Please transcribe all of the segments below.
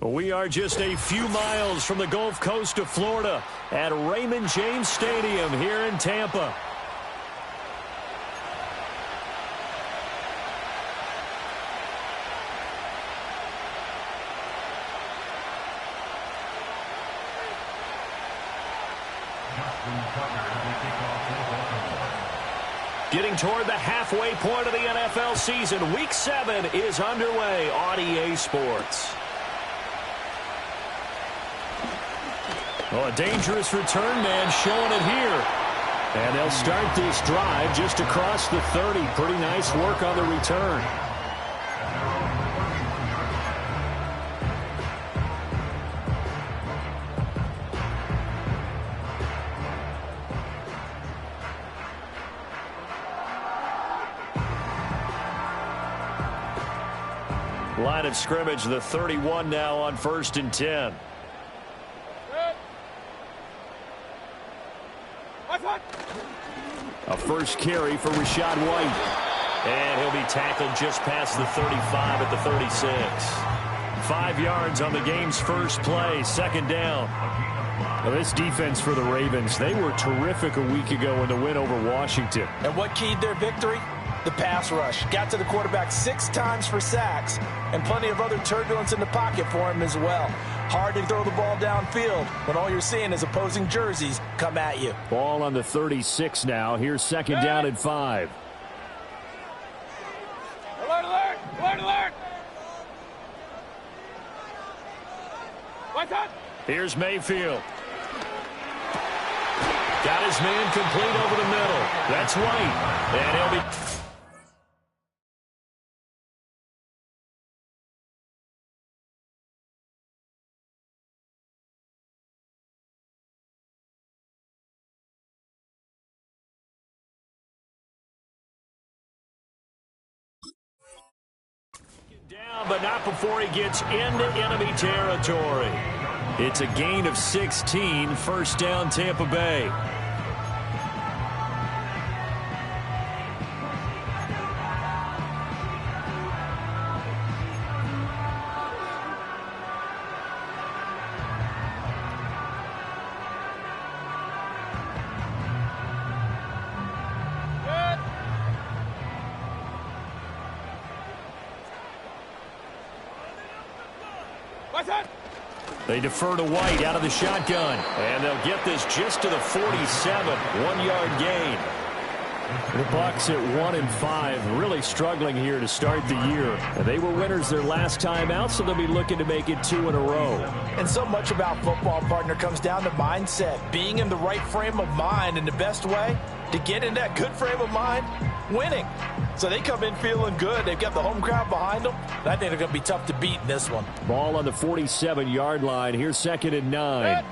We are just a few miles from the Gulf Coast of Florida at Raymond James Stadium here in Tampa. Getting toward the halfway point of the NFL season, Week 7 is underway on EA Sports. Oh, a dangerous return man showing it here. And they'll start this drive just across the 30. Pretty nice work on the return. Line of scrimmage, the 31 now on 1st and 10. A first carry for Rachaad White. And he'll be tackled just past the 35 at the 36. 5 yards on the game's first play, 2nd down. Well, this defense for the Ravens, they were terrific a week ago in the win over Washington. And what keyed their victory? The pass rush. Got to the quarterback 6 times for sacks, and plenty of other turbulence in the pocket for him as well. Hard to throw the ball downfield when all you're seeing is opposing jerseys come at you. Ball on the 36 now. Here's 2nd down and 5. Alert, alert! Alert, alert! What's up? Here's Mayfield. Got his man complete over the middle. That's White. And he'll be... down, but not before he gets into enemy territory. It's a gain of 16, 1st down Tampa Bay. They defer to White out of the shotgun. And they'll get this just to the 47. 1-yard gain. The Bucs at 1-5, really struggling here to start the year. And they were winners their last time out, so they'll be looking to make it 2 in a row. And so much about football, partner, comes down to mindset. Being in the right frame of mind, and the best way to get in that good frame of mind, winning. So they come in feeling good. They've got the home crowd behind them. I think they're going to be tough to beat in this one. Ball on the 47-yard line. Here's 2nd and 9.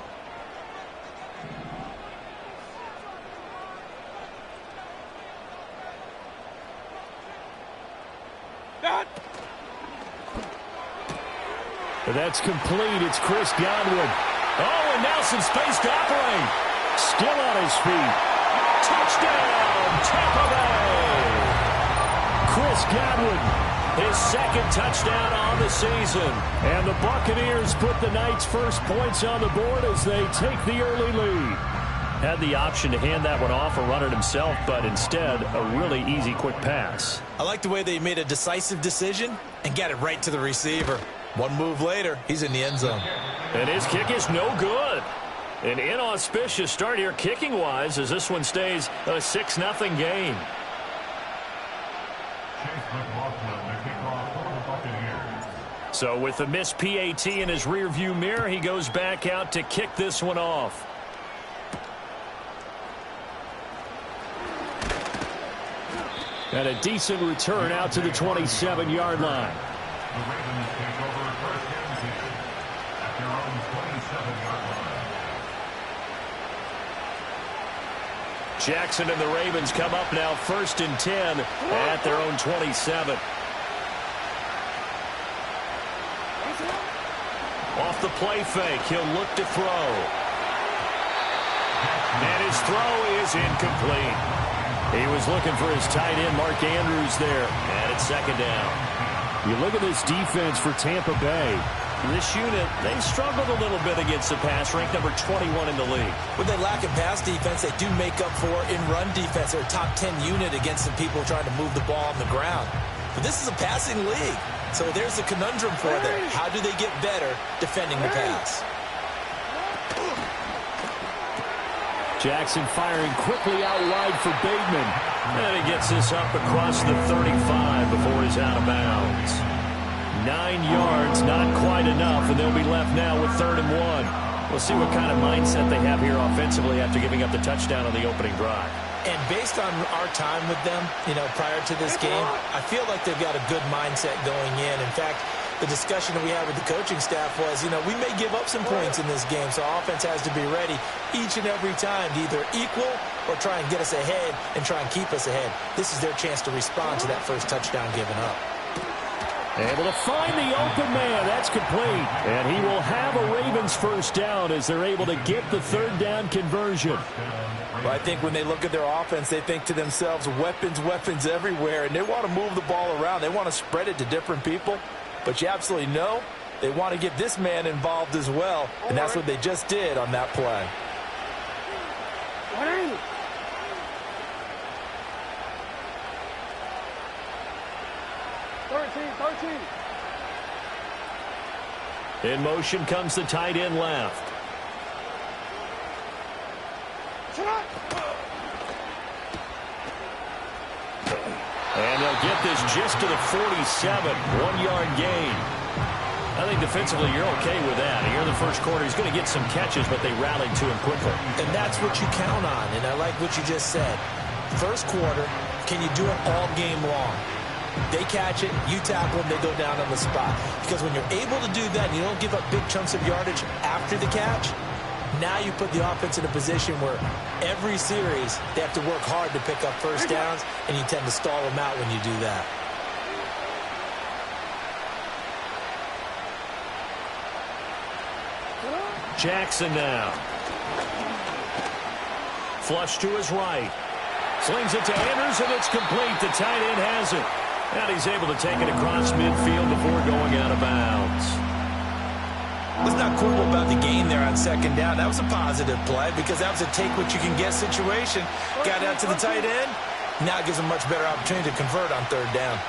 That's complete. It's Chris Godwin. Oh, and now some space to operate. Still on his feet. Touchdown, Tampa Bay. Chris Godwin, his 2nd touchdown on the season. And the Buccaneers put the night's first points on the board as they take the early lead. Had the option to hand that one off or run it himself, but instead, a really easy, quick pass. I like the way they made a decisive decision and got it right to the receiver. One move later, he's in the end zone. And his kick is no good. An inauspicious start here kicking-wise as this one stays a 6-0 game. So with the missed PAT in his rearview mirror, he goes back out to kick this one off. And a decent return out to the 27-yard line. The Ravens take over first and 10 at their own 27-yard line. Jackson and the Ravens come up now 1st and 10 at their own 27. Off the play fake, he'll look to throw. And his throw is incomplete. He was looking for his tight end, Mark Andrews, there. And it's 2nd down. You look at this defense for Tampa Bay. This unit, they struggled a little bit against the pass, ranked number 21 in the league. When they lack in pass defense, they do make up for in run defense. They're a top 10 unit against some people trying to move the ball on the ground. But this is a passing league. So there's a conundrum for them. How do they get better defending the pass? Jackson firing quickly out wide for Bateman. And he gets this up across the 35 before he's out of bounds. 9 yards, not quite enough, and they'll be left now with 3rd and 1. We'll see what kind of mindset they have here offensively after giving up the touchdown on the opening drive. And based on our time with them, prior to this game, I feel like they've got a good mindset going in. In fact, the discussion that we had with the coaching staff was, we may give up some points in this game, so offense has to be ready each and every time to either equal or try and get us ahead and try and keep us ahead. This is their chance to respond to that first touchdown given up. Able to find the open man. That's complete. And he will have a Ravens first down as they're able to get the 3rd down conversion. Well, I think when they look at their offense, they think to themselves, weapons, weapons everywhere, and they want to move the ball around. They want to spread it to different people. But you absolutely know they want to get this man involved as well, and that's what they just did on that play. In motion comes the tight end left. And they'll get this just to the 47. 1-yard gain. I think defensively you're okay with that. Here in the first quarter, he's going to get some catches, but they rallied to him quickly. And that's what you count on, and I like what you just said. First quarter, can you do it all game long? They catch it, you tackle them, they go down on the spot. Because when you're able to do that and you don't give up big chunks of yardage after the catch, now you put the offense in a position where every series they have to work hard to pick up first downs, and you tend to stall them out when you do that. Jackson now. Flush to his right. Slings it to Anders, and it's complete. The tight end has it. And he's able to take it across midfield before going out of bounds. Let's not quibble about the gain there on 2nd down. That was a positive play because that was a take-what-you-can-get situation. Got out to the tight end. Now it gives him a much better opportunity to convert on 3rd down.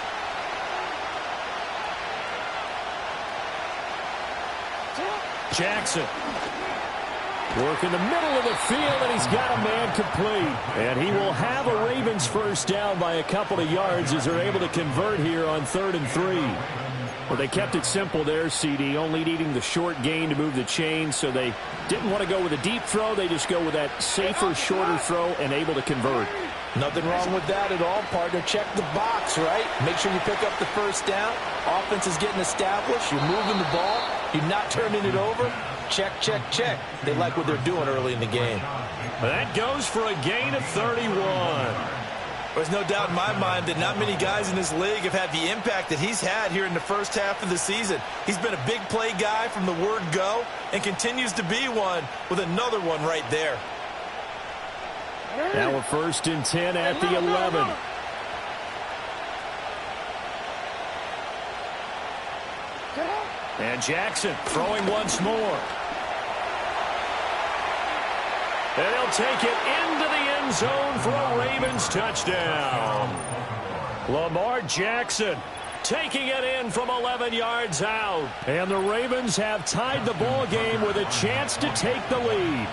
Jackson. Work in the middle of the field, and he's got a man complete. And he will have a Ravens first down by a couple of yards as they're able to convert here on 3rd and 3. Well, they kept it simple there, CD, only needing the short gain to move the chain, so they didn't want to go with a deep throw. They just go with that safer, shorter throw and able to convert. Nothing wrong with that at all, partner. Check the box, right? Make sure you pick up the first down. Offense is getting established. You're moving the ball. You're not turning it over. Check, check, check. They like what they're doing early in the game. That goes for a gain of 31. There's no doubt in my mind that not many guys in this league have had the impact that he's had here in the first half of the season. He's been a big play guy from the word go and continues to be one with another one right there. Now a 1st and 10 at the 11. And Jackson throwing once more. And he'll take it into the end zone for a Ravens touchdown. Lamar Jackson taking it in from 11 yards out. And the Ravens have tied the ball game with a chance to take the lead.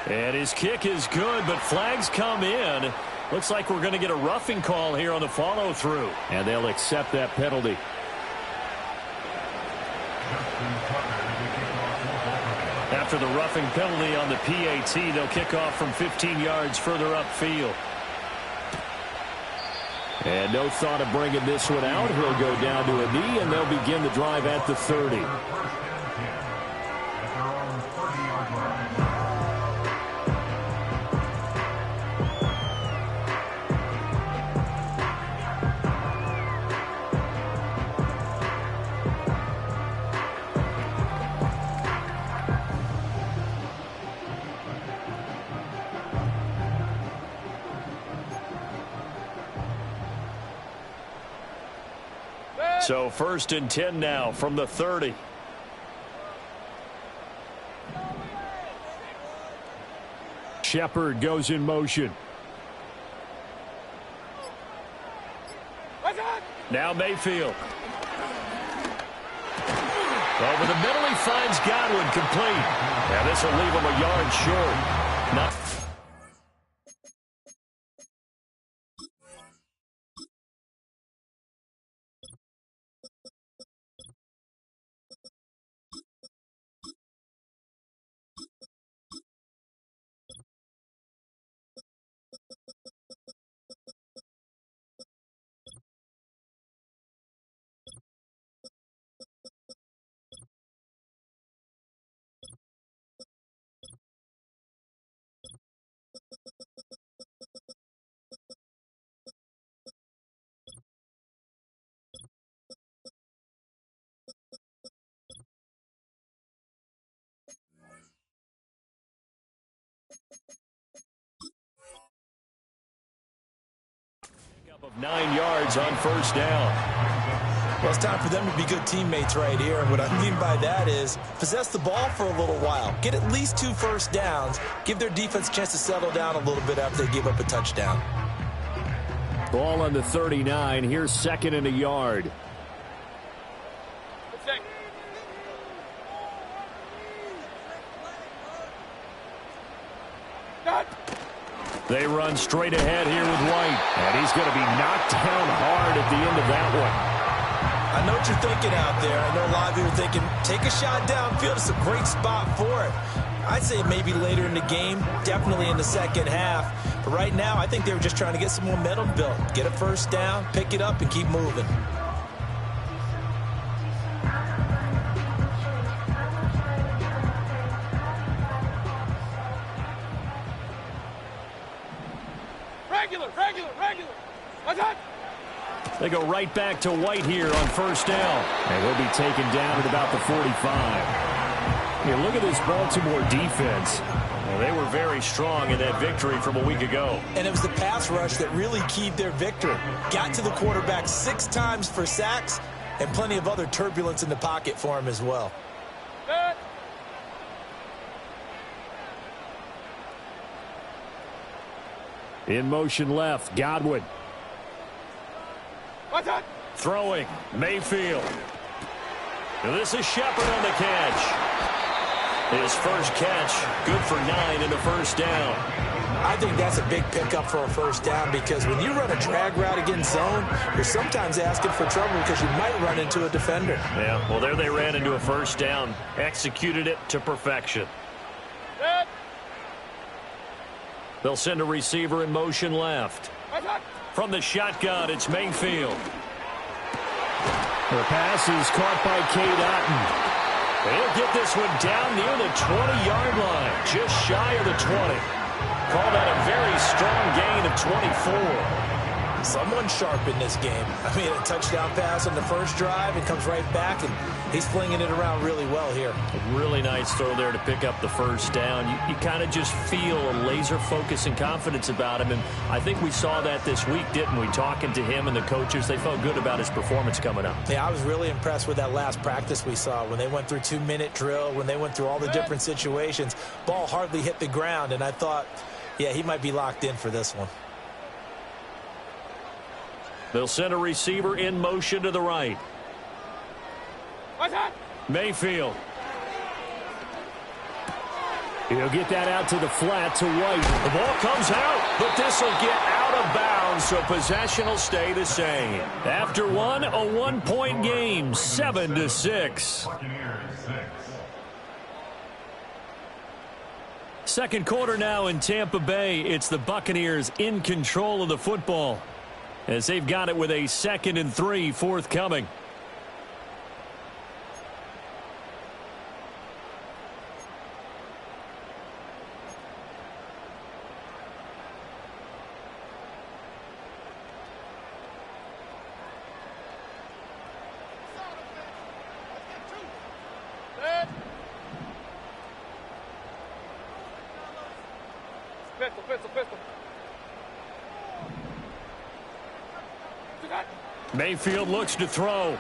And his kick is good, but flags come in. Looks like we're going to get a roughing call here on the follow-through. And they'll accept that penalty. After the roughing penalty on the PAT, they'll kick off from 15 yards further upfield. And no thought of bringing this one out. He'll go down to a knee, and they'll begin the drive at the 30. So 1st and 10 now from the 30. Shepard goes in motion. Now Mayfield. Over the middle, he finds Godwin complete. Now this will leave him a yard short. Not of 9 yards on 1st down. Well, it's time for them to be good teammates right here. And what I mean by that is possess the ball for a little while. Get at least 2 first downs. Give their defense a chance to settle down a little bit after they give up a touchdown. Ball on the 39. Here's 2nd and a yard. They run straight ahead here with White. And he's going to be knocked down hard at the end of that one. I know what you're thinking out there. I know a lot of you are thinking, take a shot downfield. It's a great spot for it. I'd say maybe later in the game, definitely in the second half. But right now, I think they were just trying to get some momentum built. Get a first down, pick it up, and keep moving. Regular. They go right back to White here on 1st down. And he'll be taken down at about the 45. Here, look at this Baltimore defense. Well, they were very strong in that victory from a week ago. And it was the pass rush that really keyed their victory. Got to the quarterback 6 times for sacks and plenty of other turbulence in the pocket for him as well. In motion left, Godwin. Throwing, Mayfield. And this is Shepard on the catch. His first catch, good for 9 in the 1st down. I think that's a big pickup for a first down because when you run a drag route against zone, you're sometimes asking for trouble because you might run into a defender. Yeah, well, there they ran into a 1st down, executed it to perfection. They'll send a receiver in motion left. From the shotgun, it's Mayfield. The pass is caught by Cade Otton. He'll get this one down near the 20-yard line, just shy of the 20. Called out a very strong gain of 24. Someone sharp in this game. I mean, a touchdown pass on the first drive and comes right back, and he's flinging it around really well here. A really nice throw there to pick up the 1st down. You kind of just feel a laser focus and confidence about him, and I think we saw that this week, didn't we? Talking to him and the coaches, they felt good about his performance coming up. Yeah, I was really impressed with that last practice we saw when they went through 2-minute drill, when they went through all the different situations. Ball hardly hit the ground, and I thought, yeah, he might be locked in for this one. They'll send a receiver in motion to the right. Mayfield. He'll get that out to the flat to White. The ball comes out, but this will get out of bounds, so possession will stay the same. After one, a 1-point game, 7-6. Second quarter now in Tampa Bay. It's the Buccaneers in control of the football, as they've got it with a 2nd and 3 forthcoming. Mayfield looks to throw.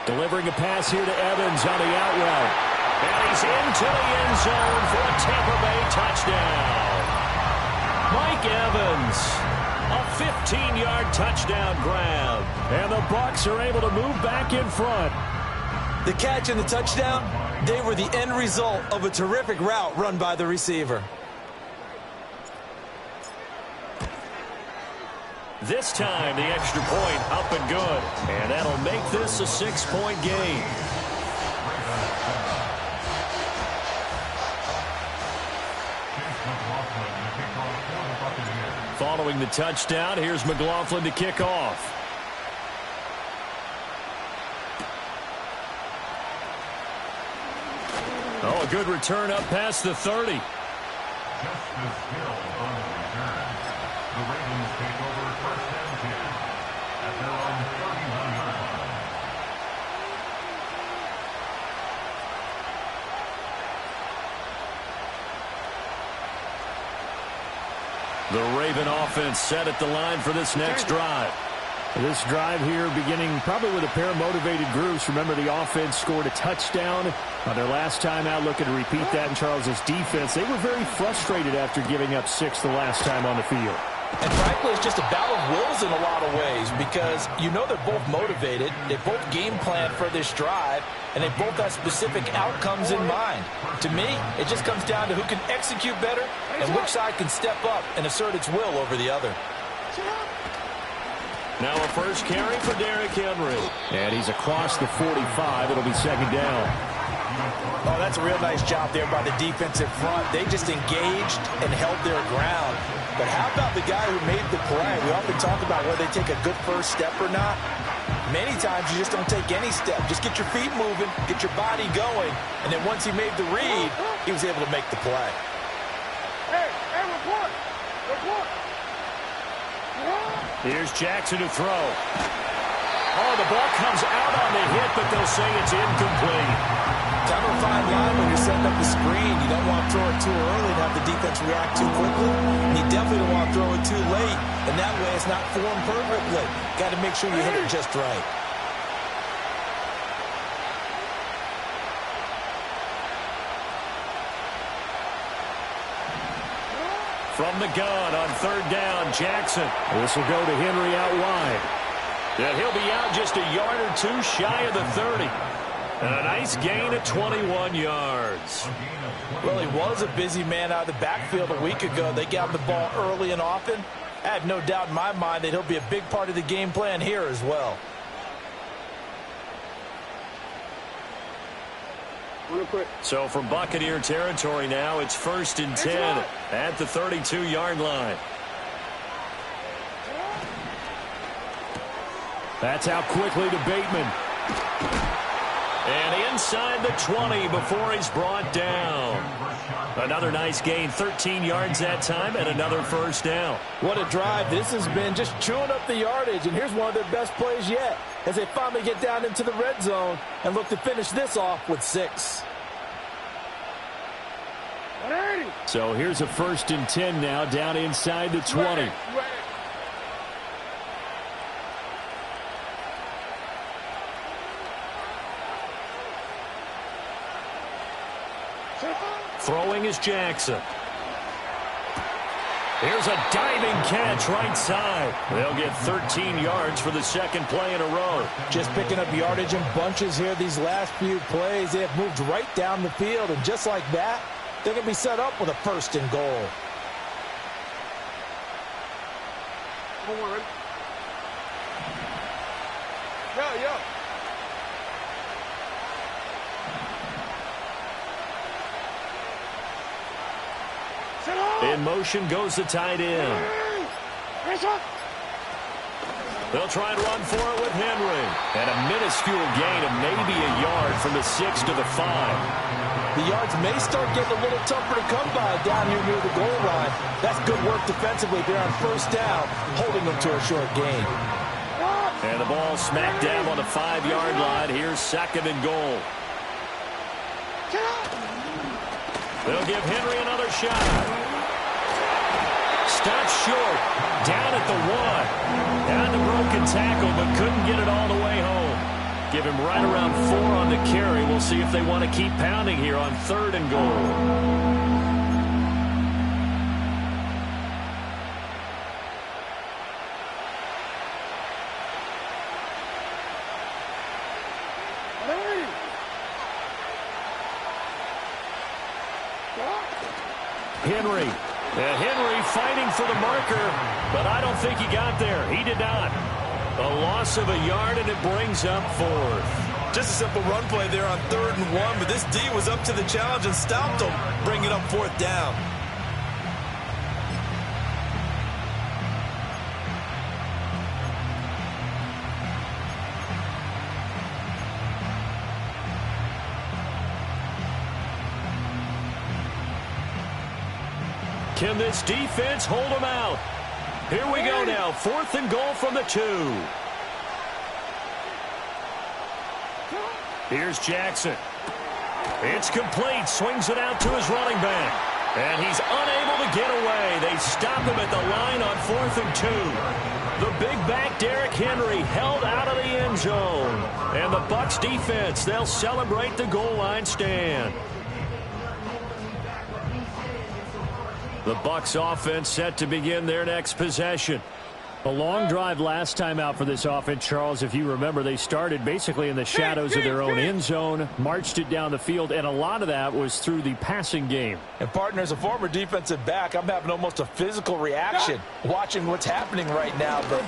Delivering a pass here to Evans on the out route. And he's into the end zone for a Tampa Bay touchdown. Mike Evans, a 15-yard touchdown grab. And the Bucs are able to move back in front. The catch and the touchdown, they were the end result of a terrific route run by the receiver. This time, the extra point up and good. And that'll make this a 6-point game. Following the touchdown, here's McLaughlin to kick off. Oh, a good return up past the 30. Just as Hill on the return. The Ravens take over first and 10 at their own 31-yard line. The Raven offense set at the line for this next drive. This drive here beginning probably with a pair of motivated groups. Remember, the offense scored a touchdown on their last time out, looking to repeat that in Charles's defense. They were very frustrated after giving up 6 the last time on the field. And frankly, it's just a battle of wills in a lot of ways because you know they're both motivated, they both game plan for this drive, and they both have specific outcomes in mind. To me, it just comes down to who can execute better and which side can step up and assert its will over the other. Now a first carry for Derrick Henry. And he's across the 45. It'll be second down. Oh, that's a real nice job there by the defensive front. They just engaged and held their ground. But how about the guy who made the play? We often talk about whether they take a good first step or not. Many times you just don't take any step. Just get your feet moving, get your body going, and then once he made the read, he was able to make the play. Hey, report! Report! Here's Jackson to throw. Oh, the ball comes out on the hit, but they'll say it's incomplete. Kind of a fine line when you're setting up the screen. You don't want to throw it too early and have the defense react too quickly. And you definitely don't want to throw it too late. And that way it's not formed perfectly. Got to make sure you hit it just right. From the gun on third down, Jackson. This will go to Henry out wide. And he'll be out just a yard or two shy of the 30. And a nice gain of 21 yards. Well, he was a busy man out of the backfield a week ago. They got him the ball early and often. I have no doubt in my mind that he'll be a big part of the game plan here as well. So from Buccaneer territory now, it's 1st and 10 at the 32-yard line. That's out quickly to Bateman. And inside the 20 before he's brought down. Another nice gain, 13 yards that time, and another first down. What a drive this has been, just chewing up the yardage, and here's one of their best plays yet as they finally get down into the red zone and look to finish this off with 6. So here's a 1st and 10 now, down inside the 20. Throwing is Jackson. Here's a diving catch right side. They'll get 13 yards for the second play in a row. Just picking up yardage in bunches here these last few plays. They have moved right down the field, and just like that, they're going to be set up with a 1st and goal. Yo. In motion goes the tight end. They'll try and run for it with Henry. And a minuscule gain of maybe a yard from the 6 to the 5. The yards may start getting a little tougher to come by down here near the goal line. That's good work defensively there on 1st down, holding them to a short gain. And the ball smacked down on the 5-yard line. Here's 2nd and goal. They'll give Henry another shot. stopped short. Down at the 1. Down the broken tackle, but couldn't get it all the way home. Give him right around 4 on the carry. We'll see if they want to keep pounding here on 3rd and goal. Henry fighting for the marker, but I don't think he got there. He did not. A loss of a yard, and it brings up 4th. Just a simple run play there on 3rd and 1, but this D was up to the challenge and stopped him, bringing up 4th down. Can this defense hold them out? Here we go now. 4th and goal from the 2. Here's Jackson. It's complete. Swings it out to his running back. And he's unable to get away. They stop him at the line on 4th and 2. The big back Derrick Henry held out of the end zone. And the Bucs defense, they'll celebrate the goal line stand. The Bucs offense set to begin their next possession. A long drive last time out for this offense, Charles. If you remember, they started basically in the shadows of their own end zone, marched it down the field, and a lot of that was through the passing game. And, partner, as a former defensive back, I'm having almost a physical reaction watching what's happening right now. But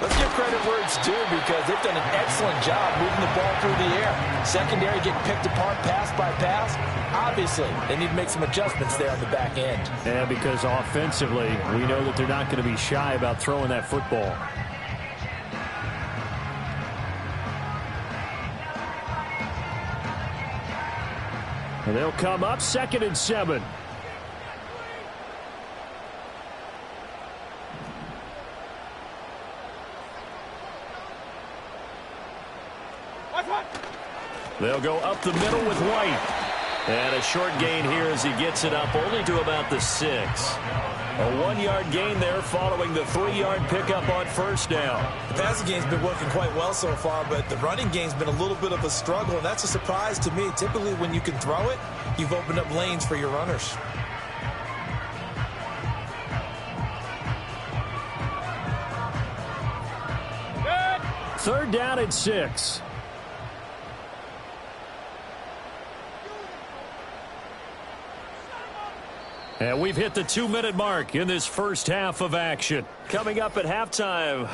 let's give credit where it's due because they've done an excellent job moving the ball through the air. Secondary getting picked apart pass by pass. Obviously, they need to make some adjustments there on the back end. Yeah, because offensively, we know that they're not going to be shy about throwing that football. And they'll come up 2nd and 7. They'll go up the middle with White. And a short gain here as he gets it up only to about the 6. A 1-yard gain there following the 3-yard pickup on 1st down. The passing game's been working quite well so far, but the running game's been a little bit of a struggle, and that's a surprise to me. Typically, when you can throw it, you've opened up lanes for your runners. Third down and 6. And we've hit the 2-minute mark in this first half of action. Coming up at halftime.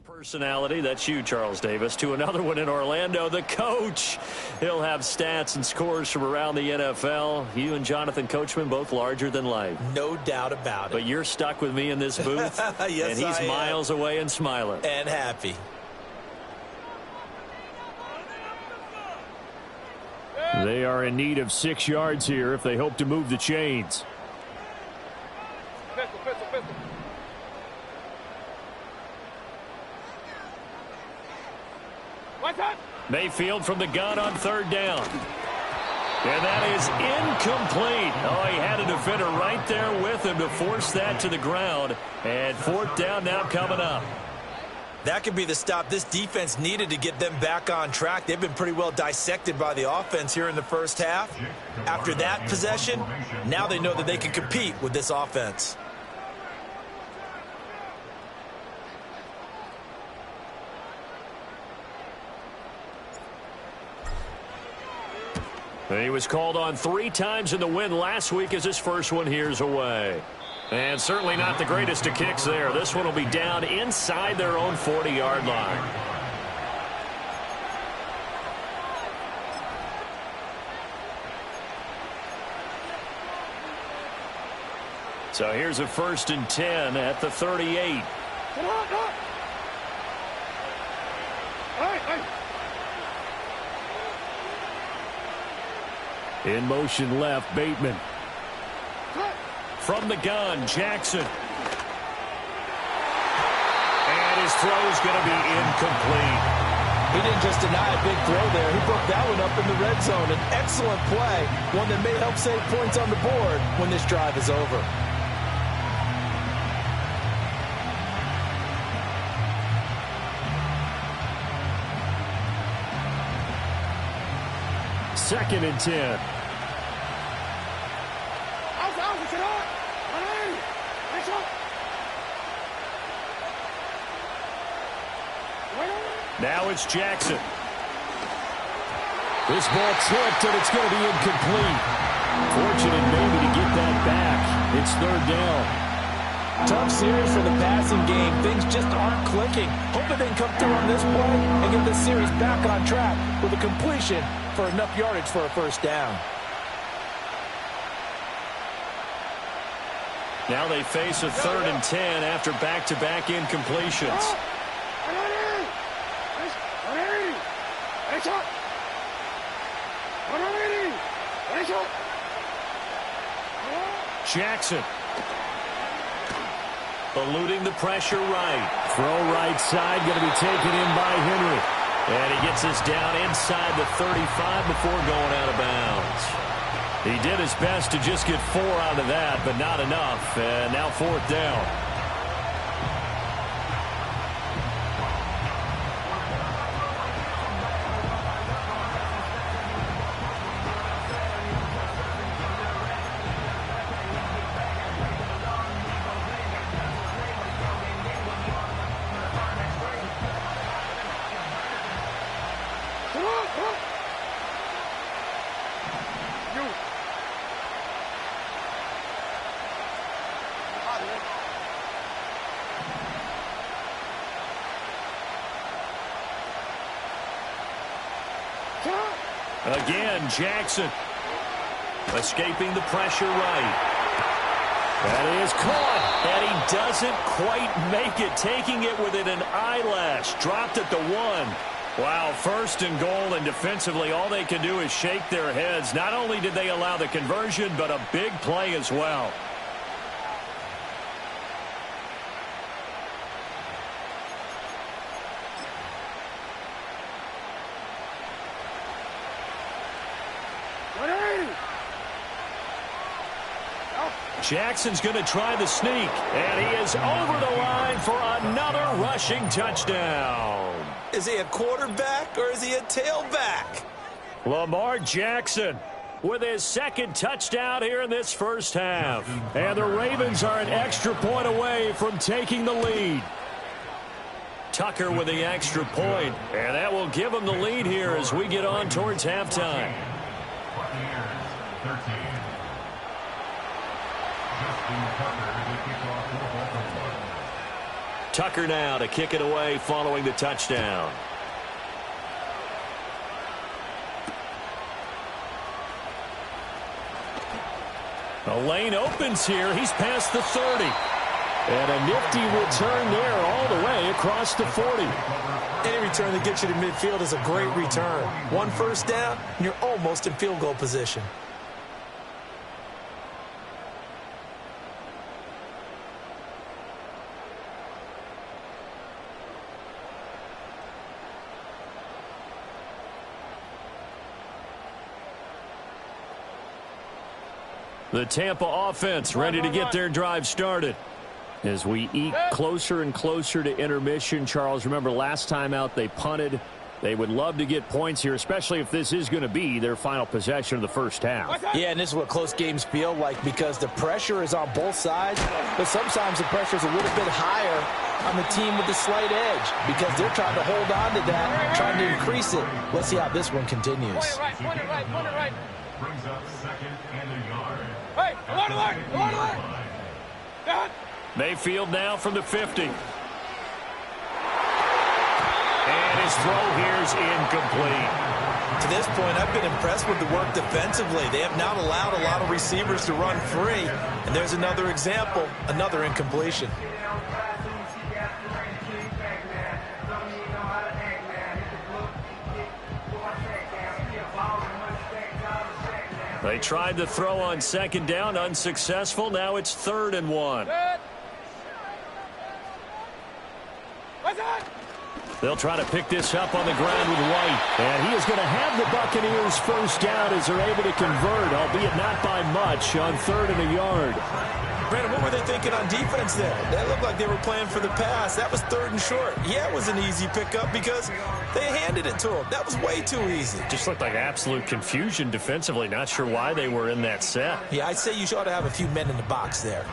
Personality, that's you, Charles Davis, to another one in Orlando. The coach, he'll have stats and scores from around the NFL. You and Jonathan Coachman, both larger than life. No doubt about it. But you're stuck with me in this booth. Yes, and he's miles away and smiling. And happy. They are in need of 6 yards here if they hope to move the chains. Pistol. Mayfield from the gun on 3rd down. And that is incomplete. Oh, he had a defender right there with him to force that to the ground. And 4th down now coming up. That could be the stop this defense needed to get them back on track. They've been pretty well dissected by the offense here in the first half. After that possession, now they know that they can compete with this offense. He was called on 3 times in the win last week as his first one here's away. And certainly not the greatest of kicks there. This one will be down inside their own 40-yard line. So here's a 1st and 10 at the 38. Come on, come on. In motion left, Bateman. From the gun, Jackson. And his throw's going to be incomplete. He didn't just deny a big throw there. He broke that one up in the red zone. An excellent play, one that may help save points on the board when this drive is over. Second and 10. Now it's Jackson. This ball tripped, and it's going to be incomplete. Fortunate maybe to get that back. It's 3rd down. Tough series for the passing game. Things just aren't clicking. Hoping they can come through on this play and get this series back on track with a completion for enough yardage for a 1st down. Now they face a 3rd and 10 after back-to-back incompletions. Jackson. Eluding the pressure right. Throw right side, going to be taken in by Henry. And he gets us down inside the 35 before going out of bounds. He did his best to just get 4 out of that, but not enough. And now 4th down. Again, Jackson. Escaping the pressure right. That is caught. And he doesn't quite make it. Taking it within an eyelash. Dropped at the 1. Wow, 1st and goal, and defensively all they can do is shake their heads. Not only did they allow the conversion, but a big play as well. Jackson's going to try the sneak, and he is over the line for another rushing touchdown. Is he a quarterback or is he a tailback? Lamar Jackson with his 2nd touchdown here in this 1st half. And the Ravens are an extra point away from taking the lead. Tucker with the extra point, and that will give him the lead here as we get on towards halftime. Tucker now to kick it away following the touchdown. The lane opens here. He's past the 30. And a nifty return there all the way across the 40. Any return that gets you to midfield is a great return. 1 1st down, and you're almost in field goal position. The Tampa offense ready to get their drive started. As we eke closer and closer to intermission, Charles, remember last time out they punted. They would love to get points here, especially if this is going to be their final possession of the 1st half. Yeah, and this is what close games feel like because the pressure is on both sides, but sometimes the pressure is a little bit higher on the team with the slight edge because they're trying to hold on to that, trying to increase it. Let's see how this one continues. Point it right. Brings up 2nd and a yard. Hey, go on the line. Mayfield now from the 50. And His throw here's incomplete. To this point, I've been impressed with the work defensively. They have not allowed a lot of receivers to run free. And there's another example, another incompletion. They tried to throw on second down, unsuccessful. Now it's 3rd and 1. They'll try to pick this up on the ground with White. And he is going to have the Buccaneers first down as they're able to convert, albeit not by much, on 3rd and a yard. Brandon, what were they thinking on defense there? They looked like they were playing for the pass. That was 3rd and short. Yeah, it was an easy pickup because they handed it to him. That was way too easy. Just looked like absolute confusion defensively. Not sure why they were in that set. Yeah, I'd say you ought to have a few men in the box there.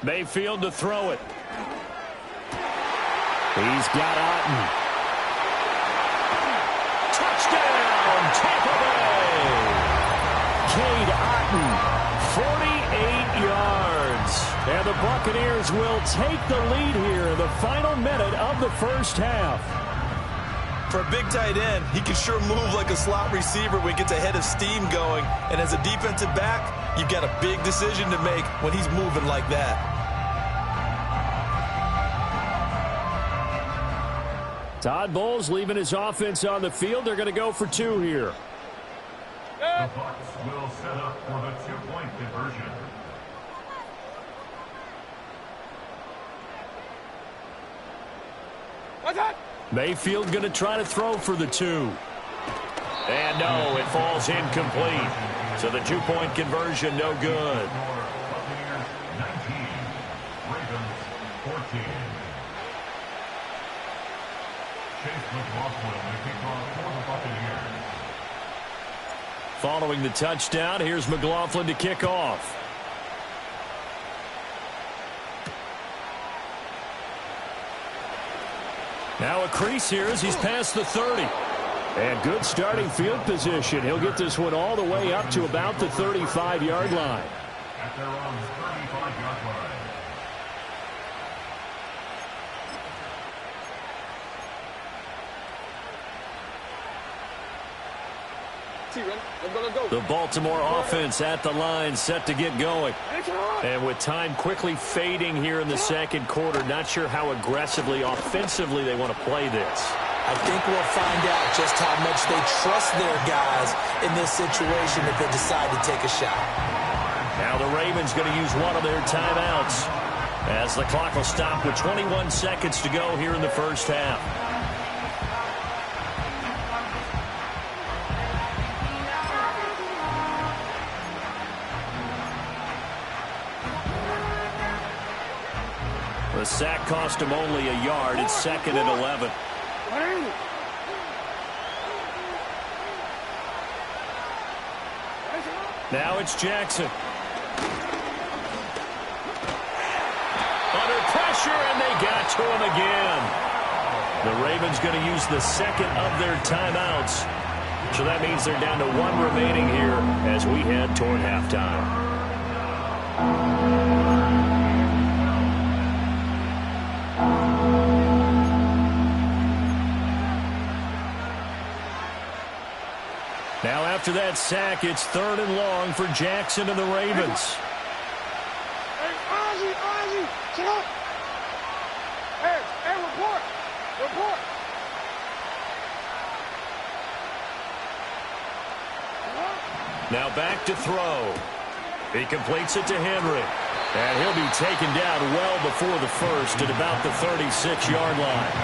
Mayfield to throw it. He's got Otten. Touchdown, Tampa Bay. Cade Otten, 48 yards. And the Buccaneers will take the lead here in the final minute of the first half. For a big tight end, he can sure move like a slot receiver when he gets a head of steam going. And as a defensive back, you've got a big decision to make when he's moving like that. Todd Bowles leaving his offense on the field. They're going to go for 2 here. The Bucs will set up for the 2-point conversion. Mayfield going to try to throw for the 2. And no, it falls incomplete. So the 2-point conversion no good. Buccaneers 19, Ravens 14. Chase McLaughlin, the kickoff for the Buccaneers. Following the touchdown, here's McLaughlin to kick off. Now a crease here as he's past the 30. And good starting field position. He'll get this one all the way up to about the 35-yard line. At their own 35-yard line. The Baltimore offense at the line, set to get going. And with time quickly fading here in the second quarter, not sure how aggressively, offensively they want to play this. I think we'll find out just how much they trust their guys in this situation if they decide to take a shot. Now the Ravens going to use one of their timeouts as the clock will stop with 21 seconds to go here in the first half. The sack cost him only a yard. It's 2nd and 11. Now it's Jackson. Under pressure, and they got to him again. The Ravens going to use the second of their timeouts. So that means they're down to 1 remaining here as we head toward halftime. Now after that sack, it's 3rd and long for Jackson and the Ravens. Hey, Ozzie, sit up. Hey, report. Now back to throw. He completes it to Henry. And he'll be taken down well before the first at about the 36-yard line.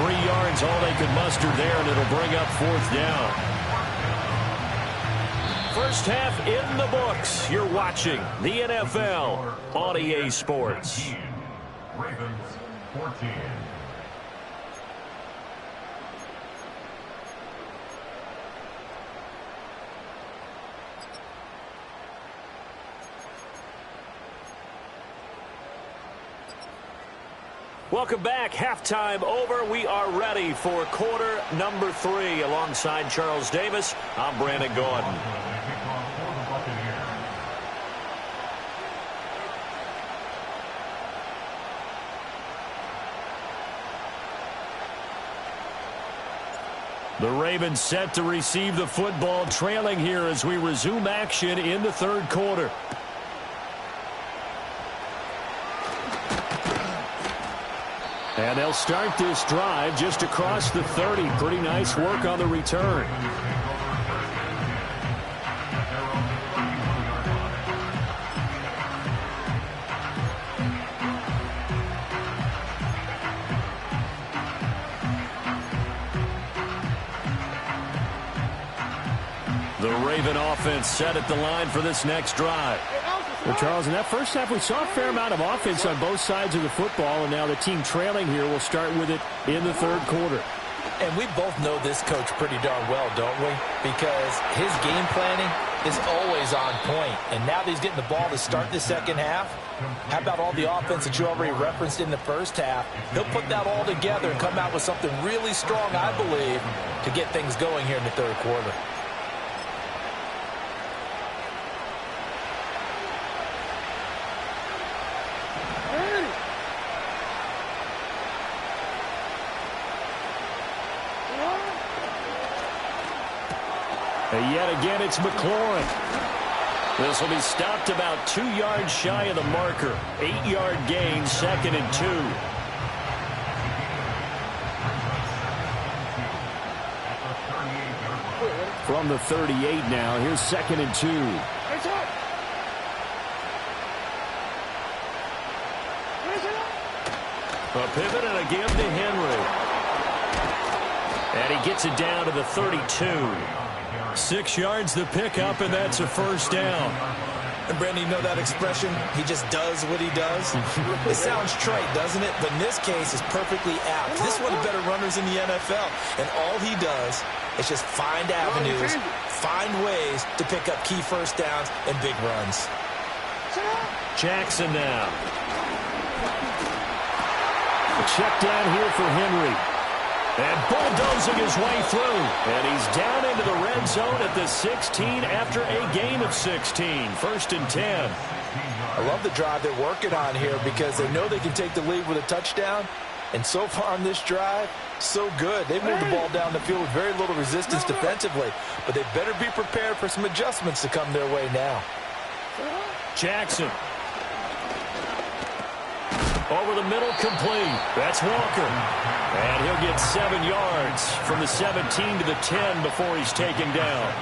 3 yards, all they could muster there, and it'll bring up 4th down. First half in the books. You're watching the NFL on EA Sports. Ravens 14. Welcome back. Halftime over. We are ready for quarter number 3. Alongside Charles Davis, I'm Brandon Gordon. The Ravens set to receive the football, trailing here as we resume action in the third quarter. And they'll start this drive just across the 30. Pretty nice work on the return. The Raven offense set at the line for this next drive. Well, Charles, in that first half, we saw a fair amount of offense on both sides of the football, and now the team trailing here will start with it in the third quarter. And we both know this coach pretty darn well, don't we? Because his game planning is always on point. And now that he's getting the ball to start the second half, how about all the offense that you already referenced in the first half? He'll put that all together and come out with something really strong, I believe, to get things going here in the third quarter. And yet again, it's McLaurin. This will be stopped about 2 yards shy of the marker. 8-yard gain, 2nd and 2. From the 38 now, here's 2nd and 2. A pivot and a give to Henry. And he gets it down to the 32. 6 yards the pickup, and that's a first down. And Brandon, you know that expression? He just does what he does. It sounds trite, doesn't it? But in this case, it's perfectly apt. This is one of the better runners in the NFL. And all he does is just find avenues, find ways to pick up key first downs and big runs. Jackson now. A check down here for Henry. And bulldozing his way through. And he's down into the red zone at the 16 after a gain of 16. 1st and 10. I love the drive they're working on here because they know they can take the lead with a touchdown. And so far on this drive, so good. They've moved the ball down the field with very little resistance defensively. But they better be prepared for some adjustments to come their way now. Jackson. Over the middle, complete. That's Walker. And he'll get 7 yards from the 17 to the 10 before he's taken down.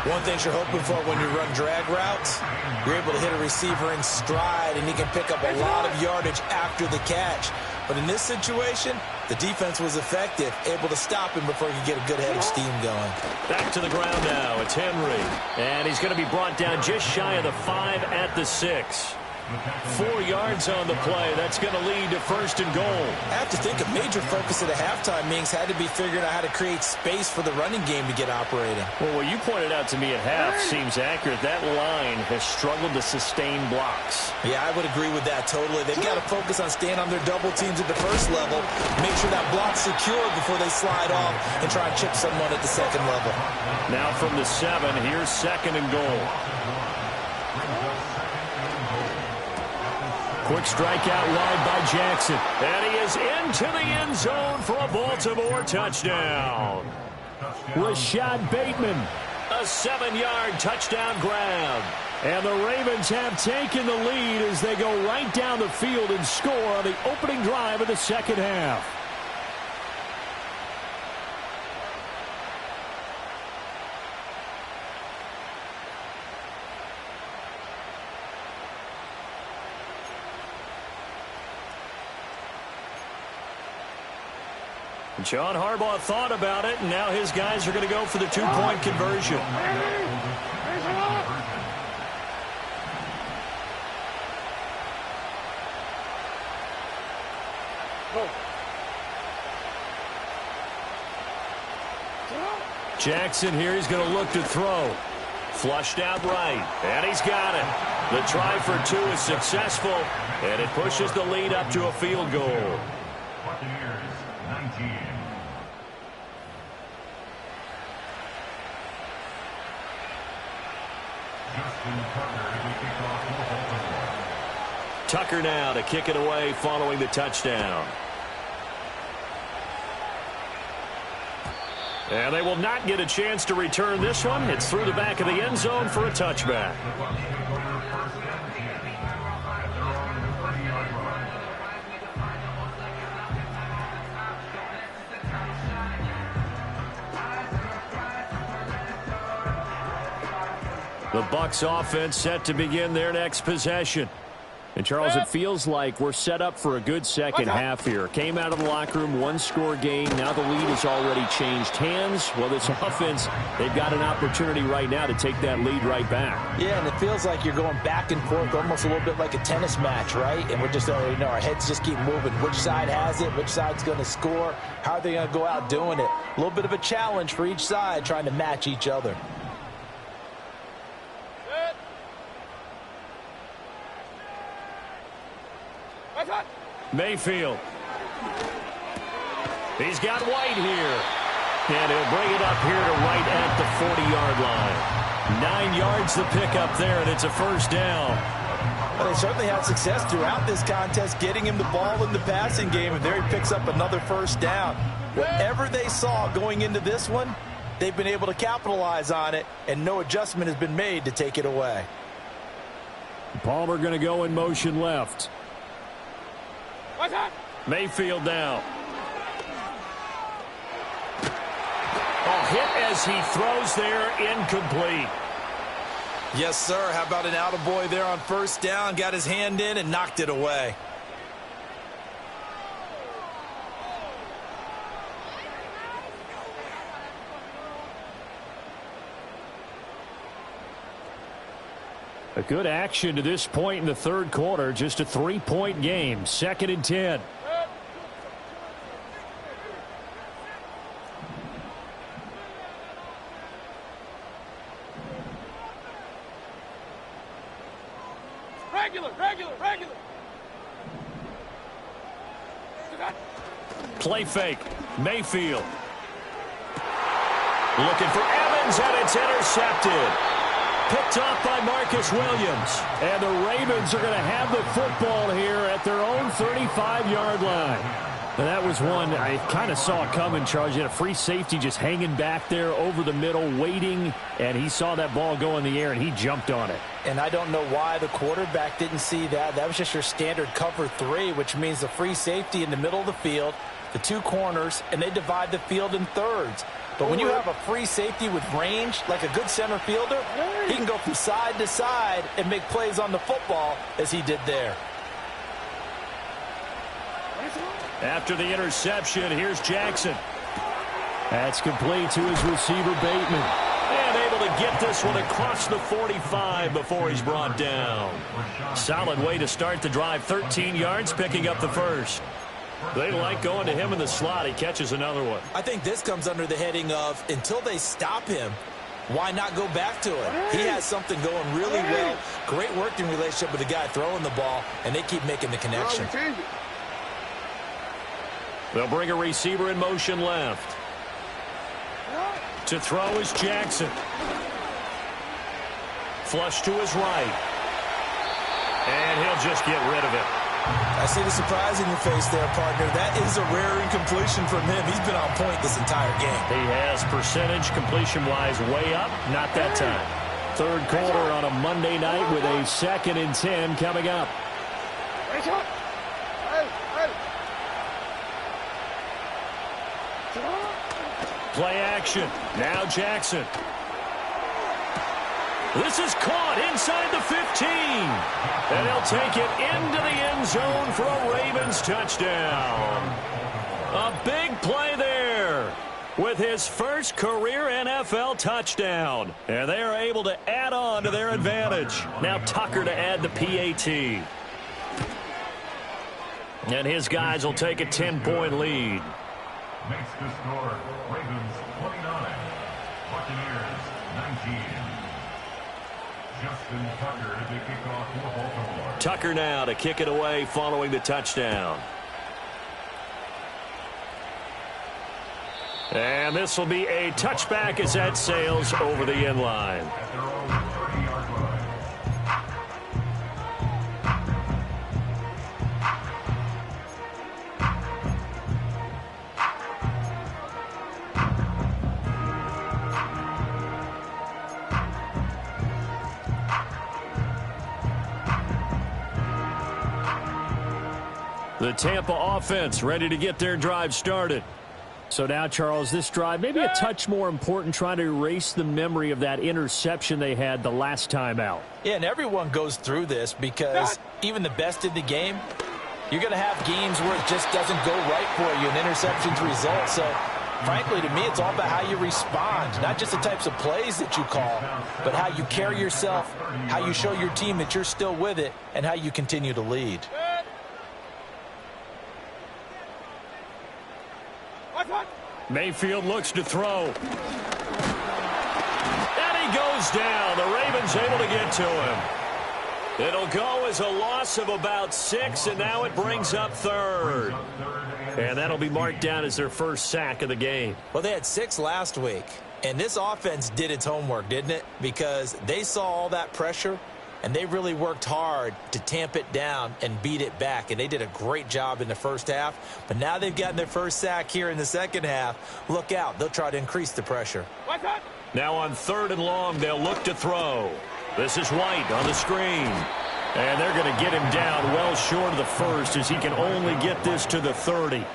One thing you're hoping for when you run drag routes, you're able to hit a receiver in stride, and he can pick up a lot of yardage after the catch. But in this situation, the defense was effective, able to stop him before he could get a good head of steam going. Back to the ground now. It's Henry. And he's going to be brought down just shy of the 5 at the 6. 4 yards on the play. That's going to lead to 1st and goal. I have to think a major focus at the halftime means had to be figuring out how to create space for the running game to get operating. Well, what you pointed out to me at half seems accurate. That line has struggled to sustain blocks. Yeah, I would agree with that totally. They've got to focus on staying on their double teams at the first level, make sure that block's secure before they slide off and try and chip someone at the second level. Now from the 7, here's 2nd and goal. Quick strike out wide by Jackson. And he is into the end zone for a Baltimore touchdown. Rashad Bateman, a 7-yard touchdown grab. And the Ravens have taken the lead as they go right down the field and score on the opening drive of the second half. John Harbaugh thought about it, and now his guys are going to go for the 2-point conversion. Jackson here, he's going to look to throw. Flushed out right, and he's got it. The try for two is successful, and it pushes the lead up to a field goal. Buccaneers 19. Tucker now to kick it away following the touchdown. And they will not get a chance to return this one. It's through the back of the end zone for a touchback. The Bucs offense set to begin their next possession. And, Charles, it feels like we're set up for a good second half here. Came out of the locker room, one-score game. Now the lead has already changed hands. Well, this offense, they've got an opportunity right now to take that lead right back. Yeah, and it feels like you're going back and forth, almost a little bit like a tennis match, right? And we're just already know our heads just keep moving. Which side has it? Which side's going to score? How are they going to go out doing it? A little bit of a challenge for each side, trying to match each other. Mayfield. He's got White here. And he'll bring it up here to right at the 40-yard line. 9 yards to pick up there, and it's a first down. Well, they certainly had success throughout this contest, getting him the ball in the passing game, and there he picks up another first down. Whatever they saw going into this one, they've been able to capitalize on it, and no adjustment has been made to take it away. Palmer going to go in motion left. Mayfield now. Oh, hit as he throws there, incomplete. Yes, sir. How about an attaboy there on first down? Got his hand in and knocked it away. A good action to this point in the third quarter. Just a 3-point game. 2nd and 10. Regular. Play fake. Mayfield. Looking for Evans, and it's intercepted. Picked off by Marcus Williams. And the Ravens are going to have the football here at their own 35-yard line. And that was one I kind of saw it coming, Charles. You had a free safety just hanging back there over the middle, waiting, and he saw that ball go in the air, and he jumped on it. And I don't know why the quarterback didn't see that. That was just your standard cover 3, which means the free safety in the middle of the field, the 2 corners, and they divide the field in thirds. But when you have a free safety with range, like a good center fielder, he can go from side to side and make plays on the football as he did there. After the interception, here's Jackson. That's complete to his receiver, Bateman. And able to get this one across the 45 before he's brought down. Solid way to start the drive. 13 yards, picking up the first. They like going to him in the slot. He catches another one. I think this comes under the heading of, until they stop him, why not go back to it? He has something going really well. Great working relationship with the guy throwing the ball, and they keep making the connection. They'll bring a receiver in motion left. To throw is Jackson. Flush to his right. And he'll just get rid of it. I see the surprise in your face there, partner. That is a rare incompletion from him. He's been on point this entire game. He has percentage completion-wise way up. Not that time. Third quarter on a Monday night with a 2nd and 10 coming up. Play action. Now Jackson. This is caught inside the 15. And he'll take it into the end zone for a Ravens touchdown. A big play there with his first career NFL touchdown. And they are able to add on to their advantage. Now Tucker to add the PAT. And his guys will take a 10-point lead. Makes the score Ravens 29, Buccaneers 19. Justin Tucker to kick off for Baltimore. Tucker now to kick it away following the touchdown. And this will be a touchback as that sails over the end line. At their own 30-yard line. The Tampa offense ready to get their drive started. So now, Charles, this drive maybe a touch more important, trying to erase the memory of that interception they had the last time out. Yeah, and everyone goes through this because even the best in the game, you're going to have games where it just doesn't go right for you, and interceptions result. So, frankly, to me, it's all about how you respond, not just the types of plays that you call, but how you carry yourself, how you show your team that you're still with it, and how you continue to lead. Mayfield looks to throw. And he goes down. The Ravens able to get to him. It'll go as a loss of about 6, and now it brings up third. And that'll be marked down as their first sack of the game. Well, they had 6 last week, and this offense did its homework, didn't it? Because they saw all that pressure, and they really worked hard to tamp it down and beat it back. And they did a great job in the first half. But now they've gotten their first sack here in the second half. Look out. They'll try to increase the pressure. Now on 3rd and long, they'll look to throw. This is White on the screen. And they're going to get him down well short of the first as he can only get this to the 30.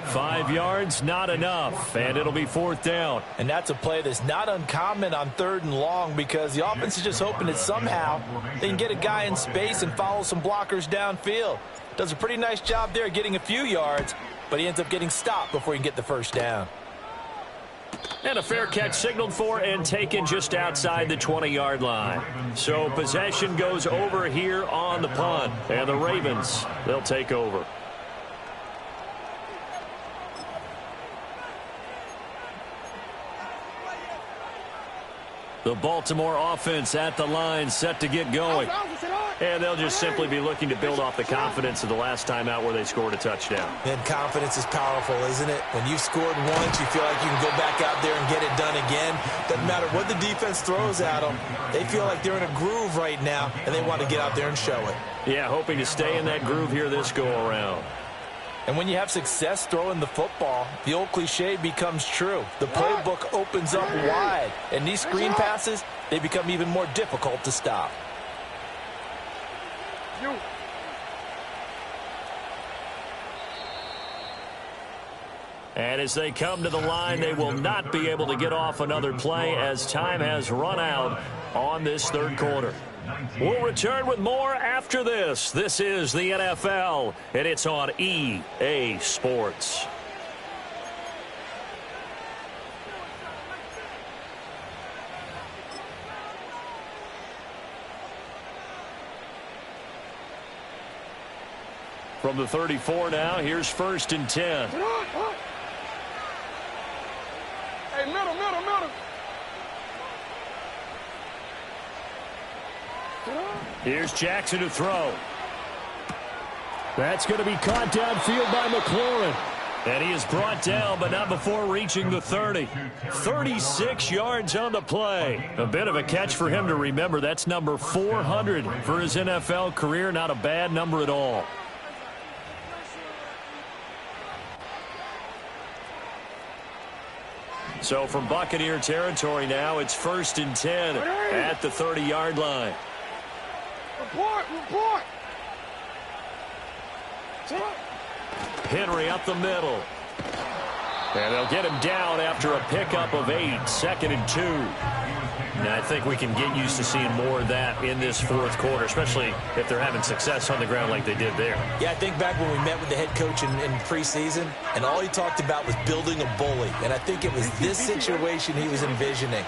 5 yards, not enough, and it'll be 4th down. And that's a play that's not uncommon on 3rd and long because the offense is just hoping that somehow they can get a guy in space and follow some blockers downfield. Does a pretty nice job there getting a few yards, but he ends up getting stopped before he can get the first down. And a fair catch signaled for and taken just outside the 20-yard line. So possession goes over here on the punt, and the Ravens, they'll take over. The Baltimore offense at the line, set to get going. And they'll just simply be looking to build off the confidence of the last time out where they scored a touchdown. And confidence is powerful, isn't it? When you've scored once, you feel like you can go back out there and get it done again. Doesn't matter what the defense throws at them. They feel like they're in a groove right now, and they want to get out there and show it. Yeah, hoping to stay in that groove here this go-around. And when you have success throwing the football, the old cliche becomes true. The playbook opens up wide, and these screen passes, they become even more difficult to stop. And as they come to the line, they will not be able to get off another play as time has run out on this 3rd quarter. We'll return with more after this. This is the NFL, and it's on EA Sports. From the 34 now, here's 1st and 10. Hey, middle. Here's Jackson to throw. That's going to be caught downfield by McLaurin. And he is brought down, but not before reaching the 30. 36 yards on the play. A bit of a catch for him to remember. That's number 400 for his NFL career. Not a bad number at all. So from Buccaneer territory now, it's 1st and 10 at the 30-yard line. Report. Henry up the middle. And they'll get him down after a pickup of 8, 2nd and 2. And I think we can get used to seeing more of that in this 4th quarter, especially if they're having success on the ground like they did there. Yeah, I think back when we met with the head coach in preseason, and all he talked about was building a bully. And I think it was this situation he was envisioning.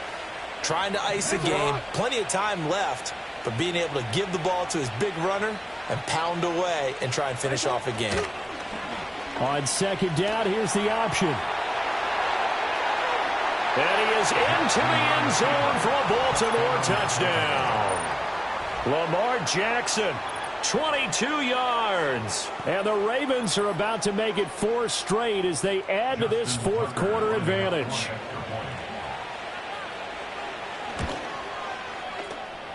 Trying to ice a game, plenty of time left, but being able to give the ball to his big runner and pound away and try and finish off a game. On 2nd down, here's the option. And he is into the end zone for a Baltimore touchdown. Lamar Jackson, 22 yards. And the Ravens are about to make it 4 straight as they add to this fourth quarter advantage.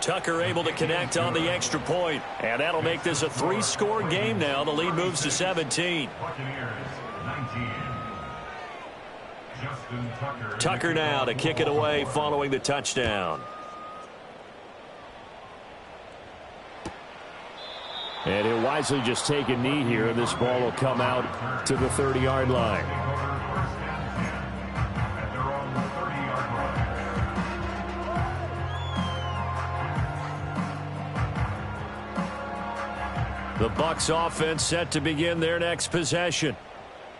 Tucker able to connect on the extra point, and that'll make this a 3-score game now. The lead moves to 17. Tucker now to kick it away following the touchdown. And he'll wisely just take a knee here. This ball will come out to the 30-yard line. The Bucs offense set to begin their next possession.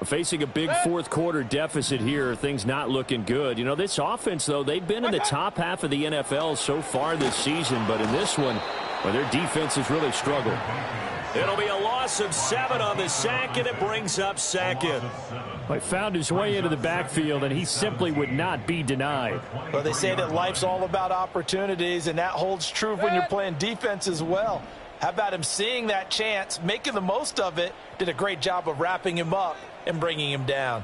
Facing a big fourth quarter deficit here, things not looking good. You know, this offense, though, they've been in the top half of the NFL so far this season, but in this one, well, their defense has really struggled. It'll be a loss of 7 on the sack, and it brings up second. He found his way into the backfield, and he simply would not be denied. Well, they say that life's all about opportunities, and that holds true when you're playing defense as well. How about him seeing that chance, making the most of it, did a great job of wrapping him up and bringing him down.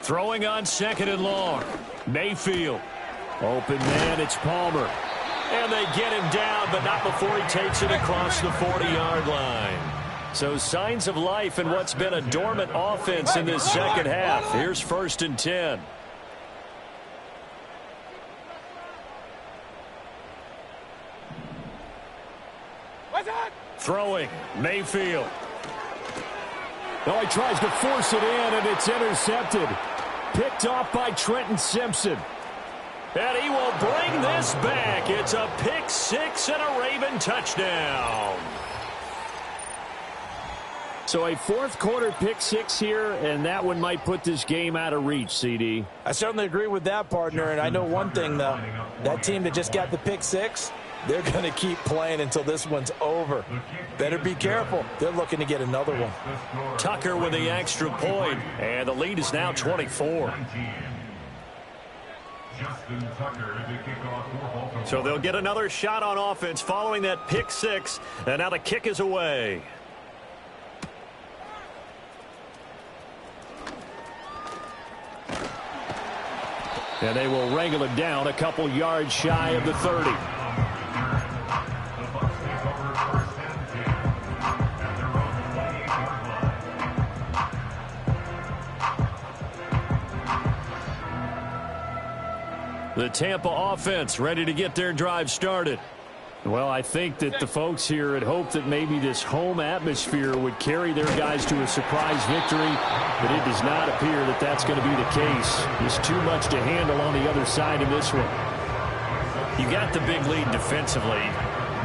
Throwing on 2nd and long. Mayfield. Open man, it's Palmer. And they get him down, but not before he takes it across the 40-yard line. So signs of life in what's been a dormant offense in this second half. Here's 1st and 10. Throwing, Mayfield. Oh, he tries to force it in, and it's intercepted. Picked off by Trenton Simpson. And he will bring this back. It's a pick 6 and a Raven touchdown. So a fourth quarter pick 6 here, and that one might put this game out of reach, CD. I certainly agree with that, partner, and I know one thing, though. That team that just got the pick 6, they're going to keep playing until this one's over. Better be careful. They're looking to get another one. Tucker with the extra point, and the lead is now 24. So they'll get another shot on offense following that pick 6, and now the kick is away. And they will wrangle it down a couple yards shy of the 30. The Tampa offense ready to get their drive started. Well, I think that the folks here had hoped that maybe this home atmosphere would carry their guys to a surprise victory, but it does not appear that that's going to be the case. There's too much to handle on the other side in this one. You got the big lead defensively,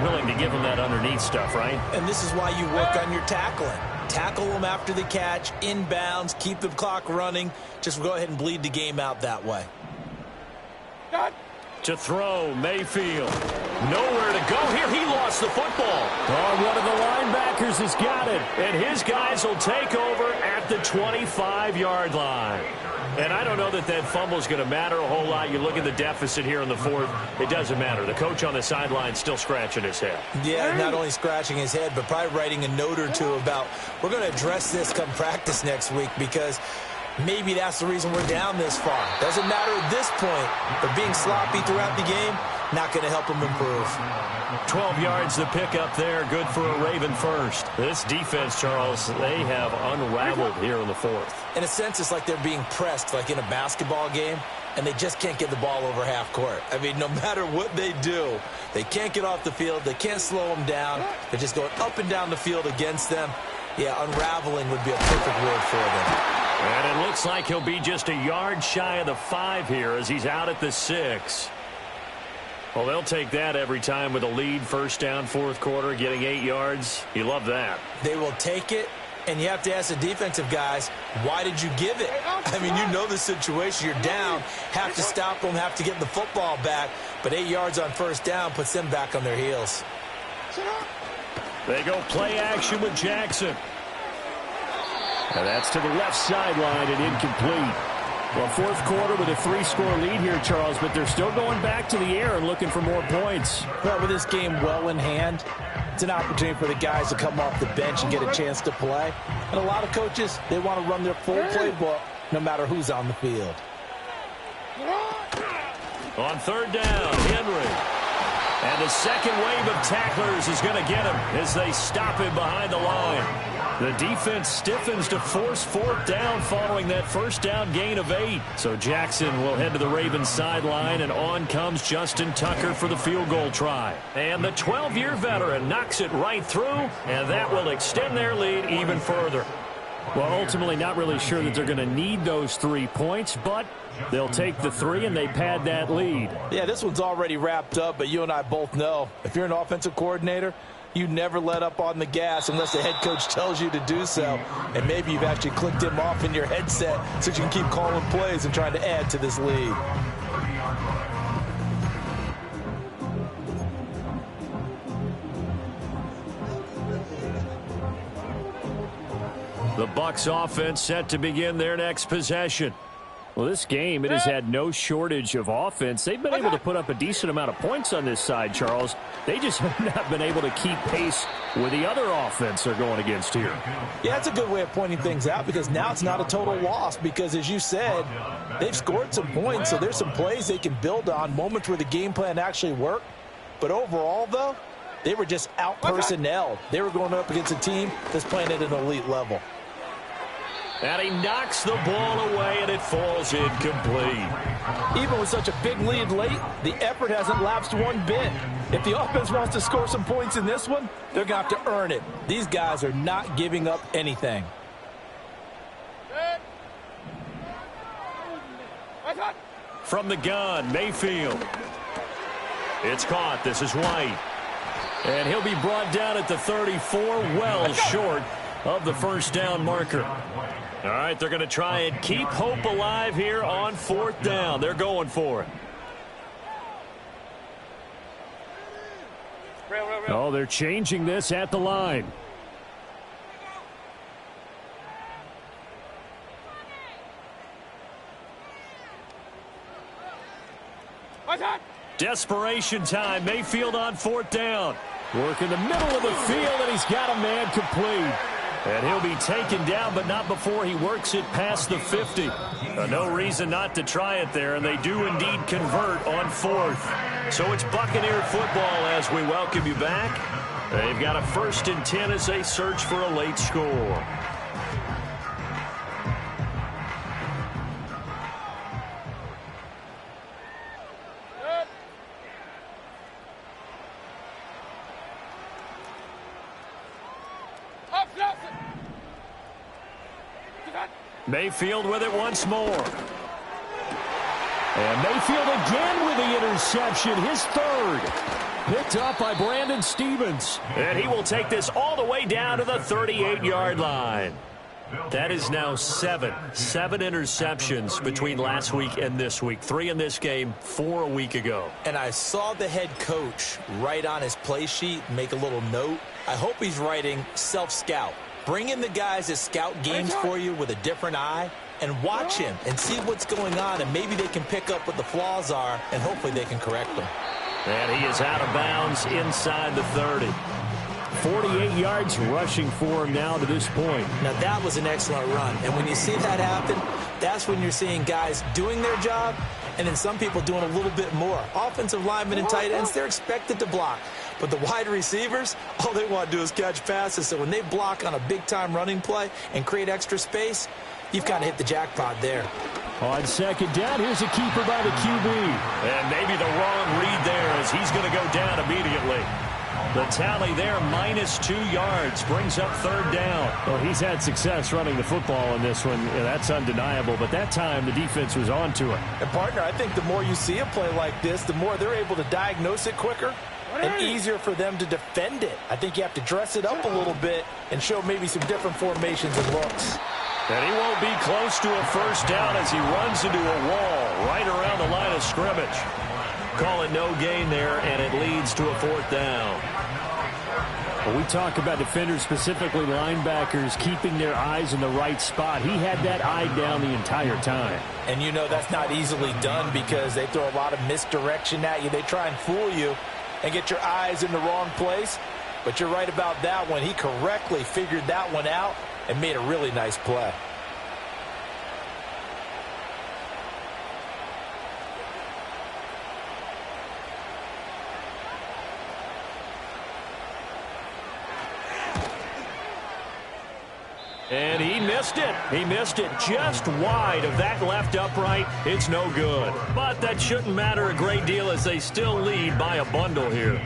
willing to give them that underneath stuff, right? And this is why you work on your tackling. Tackle them after the catch, inbounds, keep the clock running. Just go ahead and bleed the game out that way. To throw, Mayfield. Nowhere to go here. He lost the football. Oh, one of the linebackers has got it. And his guys will take over at the 25-yard line. And I don't know that that fumble is going to matter a whole lot. You look at the deficit here in the fourth. It doesn't matter. The coach on the sideline still scratching his head. Yeah, not only scratching his head, but probably writing a note or two about, we're going to address this come practice next week, because maybe that's the reason we're down this far. Doesn't matter at this point, but being sloppy throughout the game, not going to help them improve. 12 yards to pick up there. Good for a Raven first. This defense, Charles, they have unraveled here in the fourth. In a sense, it's like they're being pressed, like in a basketball game, and they just can't get the ball over half court. I mean, no matter what they do, they can't get off the field. They can't slow them down. They're just going up and down the field against them. Yeah, unraveling would be a perfect word for them. And it looks like he'll be just a yard shy of the 5 here as he's out at the 6. Well, they'll take that every time with a lead, first down, fourth quarter, getting 8 yards. You love that. They will take it, and you have to ask the defensive guys, why did you give it? I mean, you know the situation. You're down, have to stop them, have to get the football back, but 8 yards on first down puts them back on their heels. They go play action with Jackson. And that's to the left sideline and incomplete. Well, fourth quarter with a 3-score lead here, Charles, but they're still going back to the air and looking for more points. Well, with this game well in hand, it's an opportunity for the guys to come off the bench and get a chance to play. And a lot of coaches, they want to run their full playbook no matter who's on the field. On third down, Henry. And the second wave of tacklers is going to get him as they stop him behind the line. The defense stiffens to force fourth down following that first down gain of 8. So Jackson will head to the Ravens sideline, and on comes Justin Tucker for the field goal try. And the 12-year veteran knocks it right through, and that will extend their lead even further. Well, ultimately not really sure that they're going to need those 3 points, but they'll take the 3 and they pad that lead. Yeah, this one's already wrapped up, but you and I both know if you're an offensive coordinator, you never let up on the gas unless the head coach tells you to do so. And maybe you've actually clicked him off in your headset so you can keep calling plays and trying to add to this lead. The Bucs offense set to begin their next possession. Well, this game, it has had no shortage of offense. They've been able to put up a decent amount of points on this side, Charles. They just have not been able to keep pace with the other offense they're going against here. Yeah, that's a good way of pointing things out because now it's not a total loss because, as you said, they've scored some points, so there's some plays they can build on, moments where the game plan actually worked. But overall, though, they were just out-personnelled. They were going up against a team that's playing at an elite level. And he knocks the ball away, and it falls incomplete. Even with such a big lead late, the effort hasn't lapsed one bit. If the offense wants to score some points in this one, they're going to have to earn it. These guys are not giving up anything. From the gun, Mayfield. It's caught. This is White. And he'll be brought down at the 34, well short of the first down marker. All right, they're going to try and keep hope alive here on fourth down. They're going for it. Oh, they're changing this at the line. Desperation time. Mayfield on fourth down. Work in the middle of the field, and he's got a man complete. And he'll be taken down, but not before he works it past the 50. No reason not to try it there, and they do indeed convert on fourth. So it's Buccaneer football as we welcome you back. They've got a 1st and 10 as they search for a late score. Mayfield with it once more. And Mayfield again with the interception, his 3rd. Picked up by Brandon Stevens. And he will take this all the way down to the 38-yard line. That is now 7 interceptions between last week and this week. 3 in this game, 4 a week ago. And I saw the head coach write on his play sheet, make a little note. I hope he's writing self-scout. Bring in the guys that scout games for you with a different eye and watch him and see what's going on, and maybe they can pick up what the flaws are, and hopefully they can correct them. And he is out of bounds inside the 30. 48 yards rushing for him now to this point. Now, that was an excellent run, and when you see that happen, that's when you're seeing guys doing their job and then some people doing a little bit more. Offensive linemen and tight ends, they're expected to block. But the wide receivers, all they want to do is catch passes. So when they block on a big-time running play and create extra space, you've kind of hit the jackpot there. On second down, here's a keeper by the QB. And maybe the wrong read there as he's going to go down immediately. The tally there, -2 yards, brings up third down. Well, he's had success running the football in this one. Yeah, that's undeniable. But that time, the defense was on to it. And, partner, I think the more you see a play like this, the more they're able to diagnose it quicker and easier for them to defend it. I think you have to dress it up a little bit and show maybe some different formations and looks. And he won't be close to a first down as he runs into a wall right around the line of scrimmage. Call it no gain there, and it leads to a fourth down. When we talk about defenders, specifically linebackers, keeping their eyes in the right spot, he had that eye down the entire time. And you know that's not easily done because they throw a lot of misdirection at you. They try and fool you and get your eyes in the wrong place. But you're right about that one. He correctly figured that one out and made a really nice play. And he missed it. He missed it just wide of that left upright. It's no good. But that shouldn't matter a great deal as they still lead by a bundle here.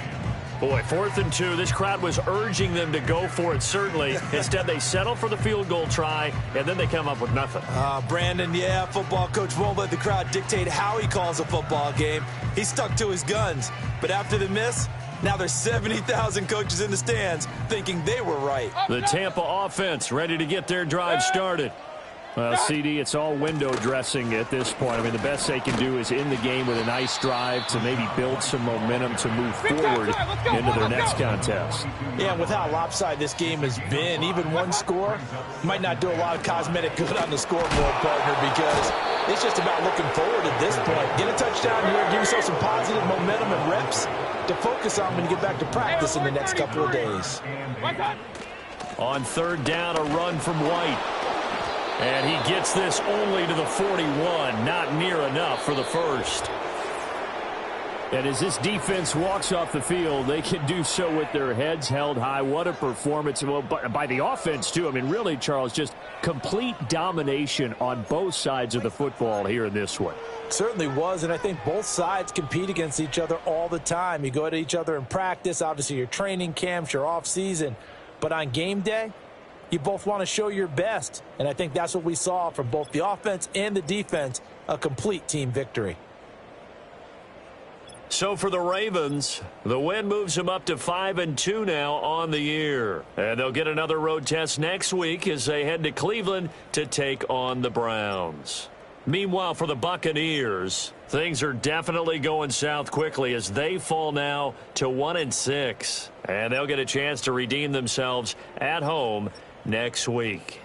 Boy, 4th and 2. This crowd was urging them to go for it, certainly. Instead, they settle for the field goal try, and then they come up with nothing. Brandon, yeah, football coach won't let the crowd dictate how he calls a football game. He stuck to his guns. But after the miss, now there's 70,000 coaches in the stands thinking they were right. The Tampa offense ready to get their drive started. Well, CD, it's all window dressing at this point. I mean, the best they can do is in the game with a nice drive to maybe build some momentum to move forward into their next contest. Yeah, and with how lopsided this game has been, even one score might not do a lot of cosmetic good on the scoreboard, partner, because it's just about looking forward at this point. Get a touchdown here, give yourself some positive momentum and reps to focus on when you get back to practice in the next couple of days. On 3rd down, a run from White. And he gets this only to the 41, not near enough for the first. And as this defense walks off the field, they can do so with their heads held high. What a performance by the offense, too. I mean, really, Charles, just complete domination on both sides of the football here in this one. Certainly was, and I think both sides compete against each other all the time. You go at each other in practice, obviously your training camps, your off-season. But on game day, you both want to show your best, and I think that's what we saw from both the offense and the defense, a complete team victory. So for the Ravens, the win moves them up to 5-2 now on the year. And they'll get another road test next week as they head to Cleveland to take on the Browns. Meanwhile, for the Buccaneers, things are definitely going south quickly as they fall now to 1-6. And they'll get a chance to redeem themselves at home next week.